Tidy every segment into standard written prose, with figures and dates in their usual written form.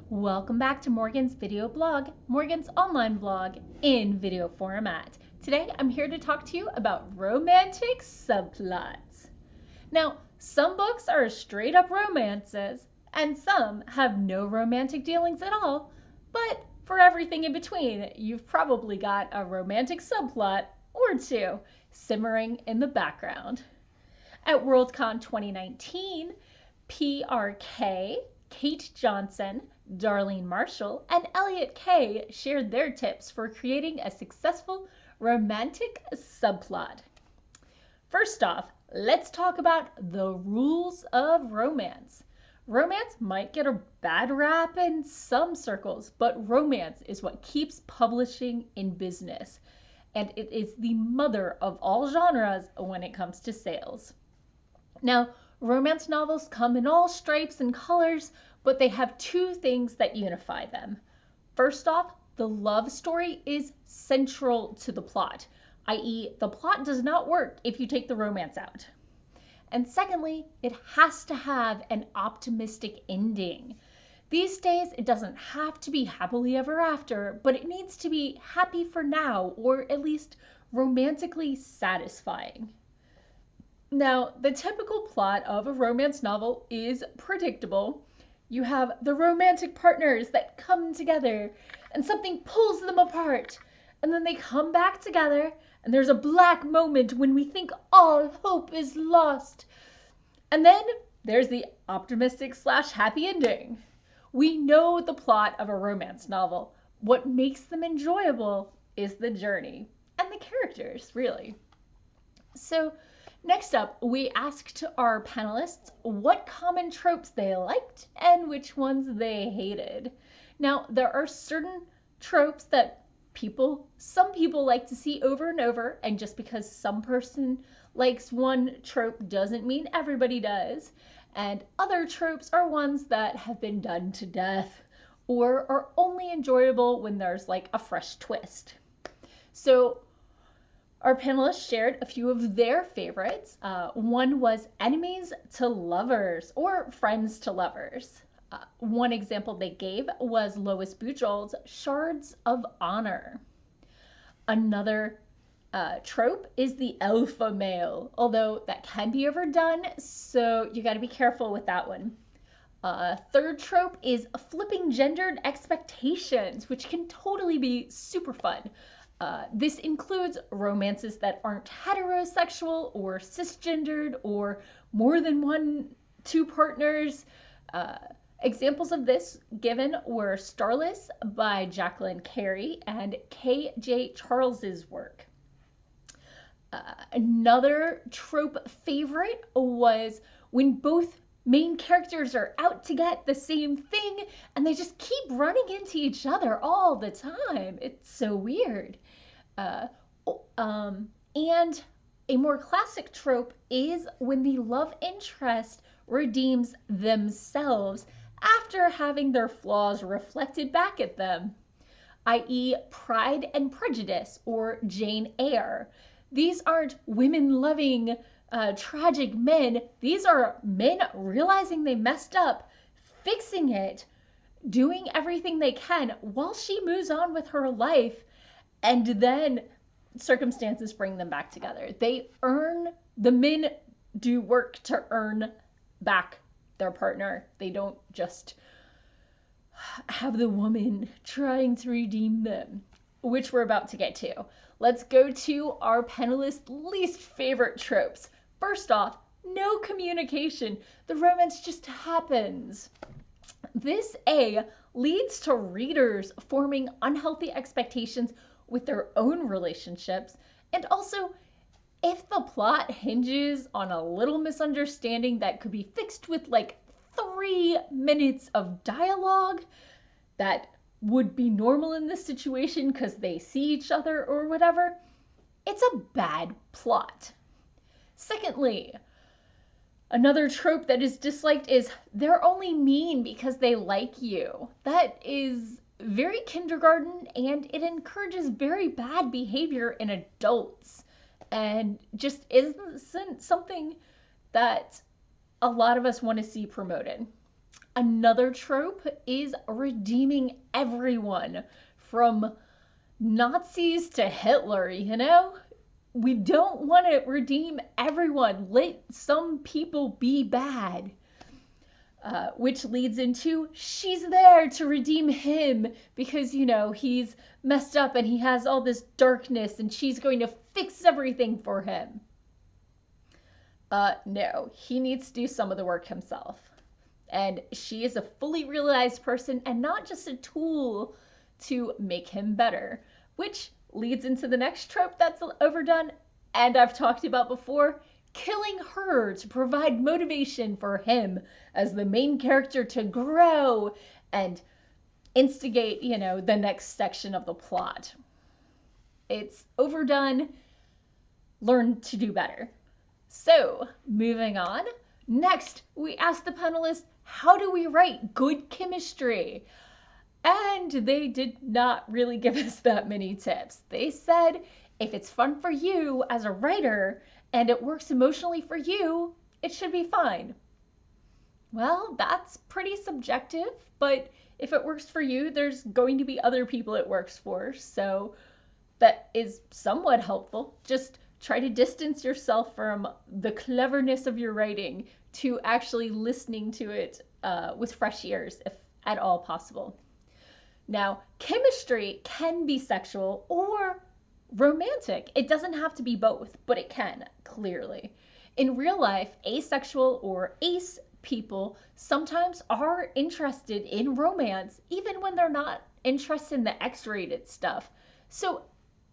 Welcome back to Morgan's video blog, Morgan's online blog in video format. Today I'm here to talk to you about romantic subplots. Now, some books are straight up romances and some have no romantic dealings at all, but for everything in between, you've probably got a romantic subplot or two simmering in the background. At Worldcon 2019, PRK, Kate Johnson, Darlene Marshall, and Elliot Kay shared their tips for creating a successful romantic subplot. First off, let's talk about the rules of romance. Romance might get a bad rap in some circles, but romance is what keeps publishing in business, and it is the mother of all genres when it comes to sales. Now, romance novels come in all stripes and colors, but they have two things that unify them. First off, the love story is central to the plot, i.e., the plot does not work if you take the romance out. And secondly, it has to have an optimistic ending. These days, it doesn't have to be happily ever after, but it needs to be happy for now, or at least romantically satisfying. Now, the typical plot of a romance novel is predictable. You have the romantic partners that come together and something pulls them apart, and then they come back together and there's a black moment when we think all hope is lost. And then there's the optimistic / happy ending. We know the plot of a romance novel. What makes them enjoyable is the journey and the characters, really. So next up, we asked our panelists what common tropes they liked and which ones they hated. Now, there are certain tropes that some people like to see over and over, and just because some person likes one trope doesn't mean everybody does. And other tropes are ones that have been done to death or are only enjoyable when there's like a fresh twist. So our panelists shared a few of their favorites. One was enemies to lovers or friends to lovers. One example they gave was Lois Bujold's Shards of Honor. Another trope is the alpha male, although that can be overdone, so you got to be careful with that one. Third trope is flipping gendered expectations, which can totally be super fun. This includes romances that aren't heterosexual or cisgendered or more than two partners. Examples of this given were Starless by Jacqueline Carey and K.J. Charles's work. Another trope favorite was when both main characters are out to get the same thing and they just keep running into each other all the time. It's so weird. And a more classic trope is when the love interest redeems themselves after having their flaws reflected back at them, i.e. Pride and Prejudice or Jane Eyre. These aren't women-loving, tragic men. These are men realizing they messed up, fixing it, doing everything they can while she moves on with her life, and then circumstances bring them back together. The men do work to earn back their partner. They don't just have the woman trying to redeem them, which we're about to get to. Let's go to our panelists' least favorite tropes. First off, no communication. The romance just happens. This leads to readers forming unhealthy expectations with their own relationships, and also if the plot hinges on a little misunderstanding that could be fixed with like 3 minutes of dialogue that would be normal in this situation because they see each other or whatever, it's a bad plot. Secondly, another trope that is disliked is they're only mean because they like you. That is very kindergarten, and it encourages very bad behavior in adults and just isn't something that a lot of us want to see promoted. Another trope is redeeming everyone, from Nazis to Hitler, you know? We don't want to redeem everyone. Let some people be bad. Which leads into she's there to redeem him because, you know, he's messed up and he has all this darkness and she's going to fix everything for him. No, he needs to do some of the work himself. And she is a fully realized person and not just a tool to make him better, which leads into the next trope that's overdone and I've talked about before, killing her to provide motivation for him as the main character to grow and instigate, you know, the next section of the plot. It's overdone. Learn to do better. So, moving on. Next, we asked the panelists, how do we write good chemistry? And they did not really give us that many tips. They said, if it's fun for you as a writer and it works emotionally for you, it should be fine. Well, that's pretty subjective, but if it works for you, there's going to be other people it works for. So that is somewhat helpful. Just try to distance yourself from the cleverness of your writing to actually listening to it with fresh ears, if at all possible. Now, chemistry can be sexual or romantic. It doesn't have to be both, but it can, clearly. In real life, asexual or ace people sometimes are interested in romance, even when they're not interested in the X-rated stuff. So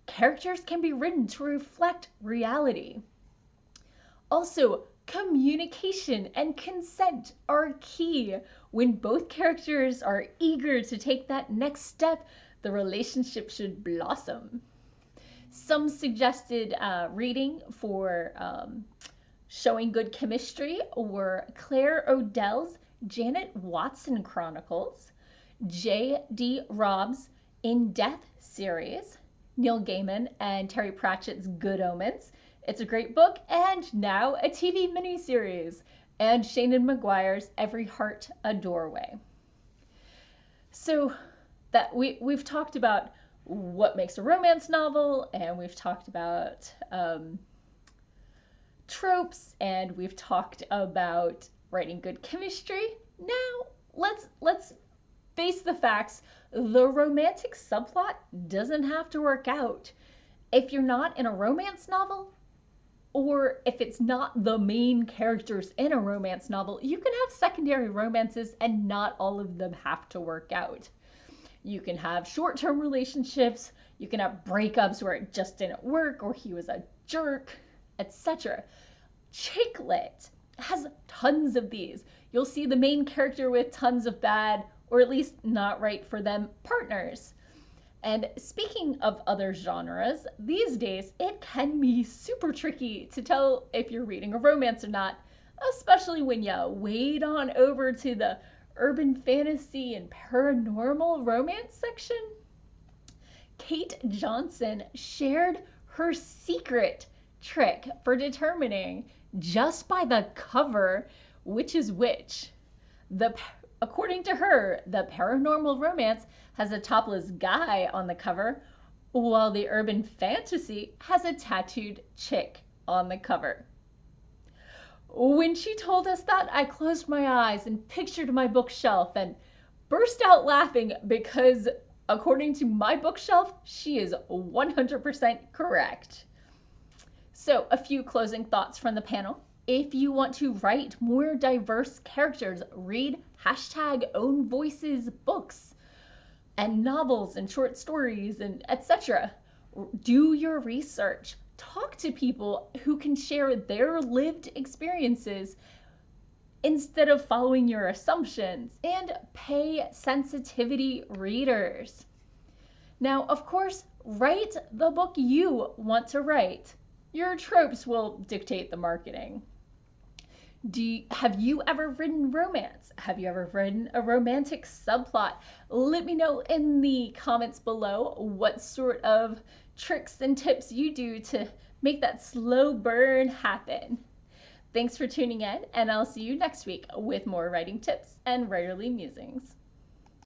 characters can be written to reflect reality. Also, communication and consent are key. When both characters are eager to take that next step, the relationship should blossom. Some suggested reading for showing good chemistry were Claire Odell's Janet Watson Chronicles, J.D. Robb's In Death series, Neil Gaiman and Terry Pratchett's Good Omens. It's a great book and now a TV miniseries, and Shannon Maguire's Every Heart a Doorway. So that we've talked about what makes a romance novel, and we've talked about tropes, and we've talked about writing good chemistry. Now let's face the facts. The romantic subplot doesn't have to work out. If you're not in a romance novel, or if it's not the main characters in a romance novel, you can have secondary romances and not all of them have to work out. You can have short-term relationships, you can have breakups where it just didn't work or he was a jerk, etc. Chick lit has tons of these. You'll see the main character with tons of bad, or at least not right for them, partners. And speaking of other genres, these days it can be super tricky to tell if you're reading a romance or not, especially when you wade on over to the urban fantasy and paranormal romance section. Kate Johnson shared her secret trick for determining just by the cover which is which. According to her, the paranormal romance has a topless guy on the cover, while the urban fantasy has a tattooed chick on the cover. When she told us that, I closed my eyes and pictured my bookshelf and burst out laughing because, according to my bookshelf, she is 100% correct. So, a few closing thoughts from the panel. If you want to write more diverse characters, read #OwnVoices books and novels and short stories and etc. Do your research. Talk to people who can share their lived experiences instead of following your assumptions, and pay sensitivity readers. Now, of course, write the book you want to write. Your tropes will dictate the marketing. Have you ever written romance? Have you ever written a romantic subplot? Let me know in the comments below what sort of tricks and tips you do to make that slow burn happen. Thanks for tuning in, and I'll see you next week with more writing tips and writerly musings.